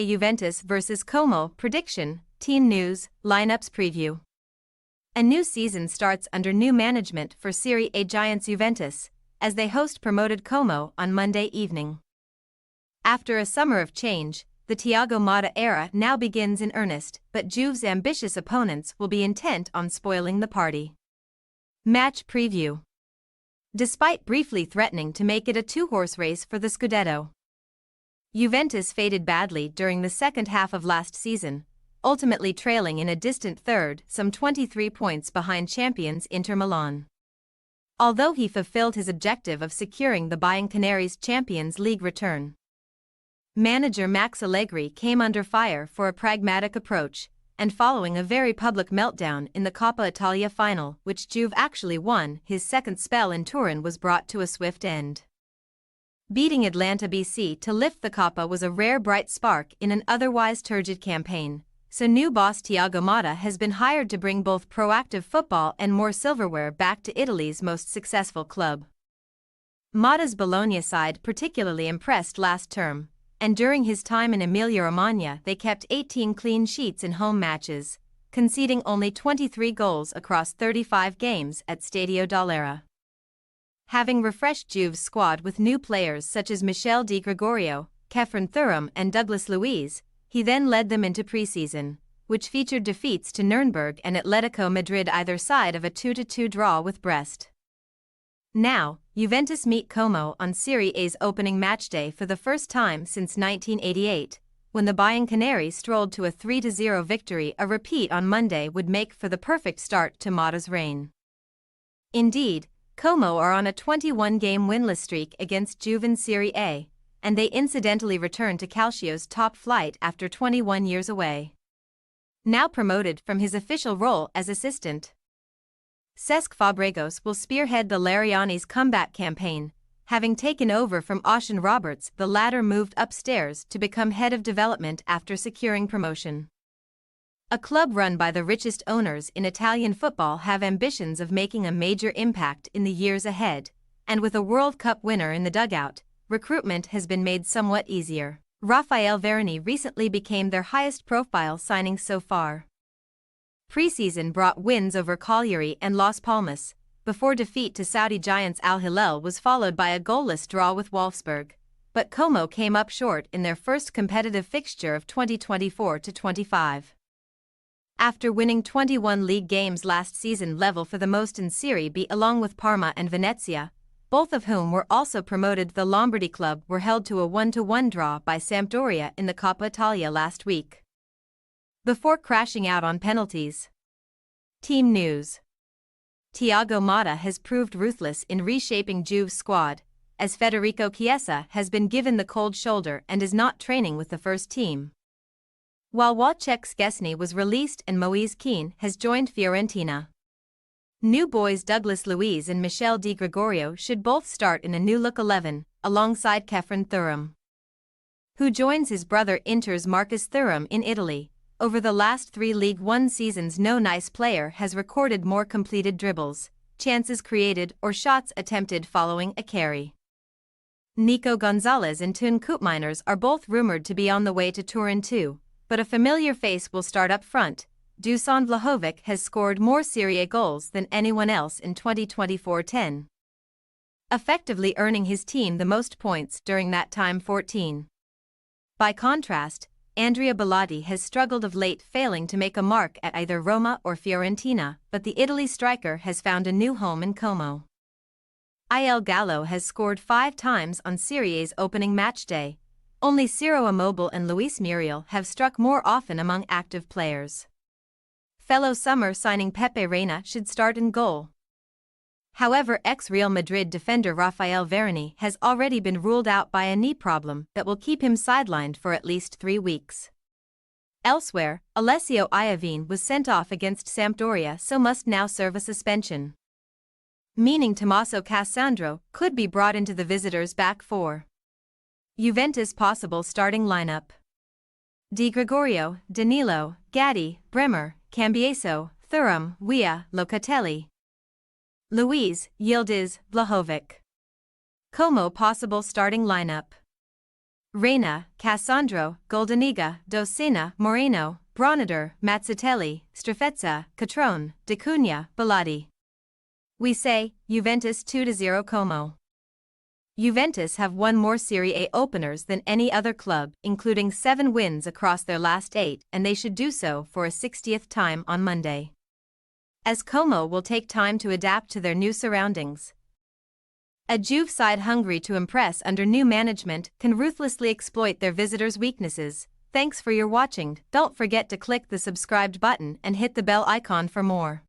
Juventus vs Como prediction, team news, lineups preview. A new season starts under new management for Serie A giants Juventus, as they host promoted Como on Monday evening. After a summer of change, the Thiago Motta era now begins in earnest, but Juve's ambitious opponents will be intent on spoiling the party. Match preview. Despite briefly threatening to make it a two-horse race for the Scudetto, Juventus faded badly during the second half of last season, ultimately trailing in a distant third, some 23 points behind champions Inter Milan. Although he fulfilled his objective of securing the Bianconeri's Champions League return, manager Max Allegri came under fire for a pragmatic approach, and following a very public meltdown in the Coppa Italia final, which Juve actually won, his second spell in Turin was brought to a swift end. Beating Atalanta BC to lift the Coppa was a rare bright spark in an otherwise turgid campaign, so new boss Thiago Motta has been hired to bring both proactive football and more silverware back to Italy's most successful club. Motta's Bologna side particularly impressed last term, and during his time in Emilia-Romagna they kept 18 clean sheets in home matches, conceding only 23 goals across 35 games at Stadio Dall'Era. Having refreshed Juve's squad with new players such as Michel Di Gregorio, Kefren Thuram and Douglas Luiz, he then led them into preseason, which featured defeats to Nuremberg and Atletico Madrid either side of a 2-2 draw with Brest. Now, Juventus meet Como on Serie A's opening matchday for the first time since 1988, when the Bianconeri strolled to a 3-0 victory. A repeat on Monday would make for the perfect start to Motta's reign. Indeed, Como are on a 21-game winless streak against Juve in Serie A, and they incidentally return to Calcio's top flight after 21 years away. Now promoted from his official role as assistant, Cesc Fabregas will spearhead the Lariani's comeback campaign, having taken over from Ocean Roberts. The latter moved upstairs to become head of development after securing promotion. A club run by the richest owners in Italian football have ambitions of making a major impact in the years ahead, and with a World Cup winner in the dugout, recruitment has been made somewhat easier. Raffaele Varane recently became their highest-profile signing so far. Preseason brought wins over Cagliari and Las Palmas, before defeat to Saudi giants Al Hilal was followed by a goalless draw with Wolfsburg, but Como came up short in their first competitive fixture of 2024-25. After winning 21 league games last season, level for the most in Serie B along with Parma and Venezia, both of whom were also promoted, the Lombardy club were held to a 1-1 draw by Sampdoria in the Coppa Italia last week, before crashing out on penalties. Team news. Thiago Motta has proved ruthless in reshaping Juve's squad, as Federico Chiesa has been given the cold shoulder and is not training with the first team, while Wojciech Szczesny was released and Moise Kean has joined Fiorentina. New boys Douglas Luiz and Michel Di Gregorio should both start in a new-look 11, alongside Kefren Thuram, who joins his brother Inter's Marcus Thuram in Italy. Over the last 3 League One seasons, no nice player has recorded more completed dribbles, chances created or shots attempted following a carry. Nico Gonzalez and Tun Koopmeiners are both rumored to be on the way to Turin too, but a familiar face will start up front. Dusan Vlahovic has scored more Serie A goals than anyone else in 2024-10, effectively earning his team the most points during that time, 14. By contrast, Andrea Bellotti has struggled of late, failing to make a mark at either Roma or Fiorentina, but the Italy striker has found a new home in Como. Il Gallo has scored 5 times on Serie A's opening matchday. Only Ciro Immobile and Luis Muriel have struck more often among active players. Fellow summer signing Pepe Reina should start in goal. However, ex-Real Madrid defender Raffaele Varane has already been ruled out by a knee problem that will keep him sidelined for at least 3 weeks. Elsewhere, Alessio Iovine was sent off against Sampdoria, so must now serve a suspension, meaning Tommaso Cassandro could be brought into the visitors' back four. Juventus possible starting lineup: Di Gregorio, Danilo, Gatti, Bremer, Cambiaso, Thuram, Weah, Locatelli, Luiz, Yildiz, Vlahovic. Como possible starting lineup: Reina, Cassandro, Goldeniga, Docena, Moreno, Bronider, Mazzatelli, Strefezza, Catrone, De Cunha, Bellotti. We say, Juventus 2-0 Como. Juventus have won more Serie A openers than any other club, including 7 wins across their last 8, and they should do so for a 60th time on Monday. As Como will take time to adapt to their new surroundings. A Juve side hungry to impress under new management can ruthlessly exploit their visitors' weaknesses. Thanks for your watching. Don't forget to click the subscribed button and hit the bell icon for more.